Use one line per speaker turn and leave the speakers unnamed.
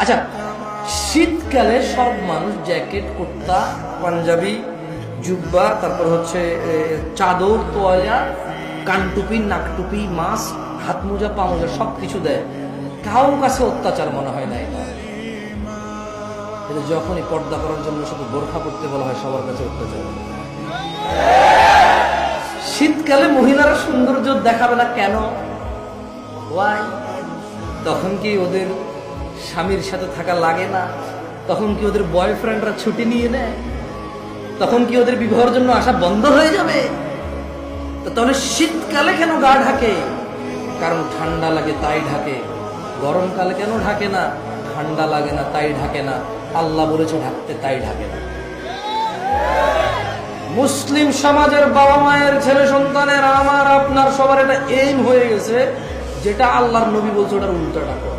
আচ্ছা, শীতকালে সব মানুষ জ্যাকেট, কুর্তা, পাঞ্জাবি, জুব্বা, তারপর হচ্ছে চাদর, তোয়ালা, কানটুপি, নাকটুপি, মাস্ক, হাত মোজা, পা মোজা সবকিছু দেয়। কারো কাছে অত্যাচার মনে হয় না এটা। যখনই পর্দা করার জন্য শুধু বোরখা পড়তে বলা হয়, সবার কাছে অত্যাচার। শীতকালে মহিলারা সৌন্দর্য দেখাবে না কেন? ওয়াই? তখন কি ওদের স্বামীর সাথে থাকা লাগে না? তখন কি ওদের বয়ফ্রেন্ডরা ছুটি নিয়ে নেয়? তখন কি ওদের বিবাহের জন্য আসা বন্ধ হয়ে যাবে? তাহলে শীতকালে কেন গা ঢাকে? কারণ ঠান্ডা লাগে তাই ঢাকে। গরমকালে কেন ঢাকে না? ঠান্ডা লাগে না তাই ঢাকে না। আল্লাহ বলেছে ঢাকতে, তাই ঢাকে না। মুসলিম সমাজের বাবা মায়ের, ছেলে সন্তানের, আমার আপনার সবার এটা এইম হয়ে গেছে, যেটা আল্লাহর নবী বলছে ওটার উল্টাটা করে।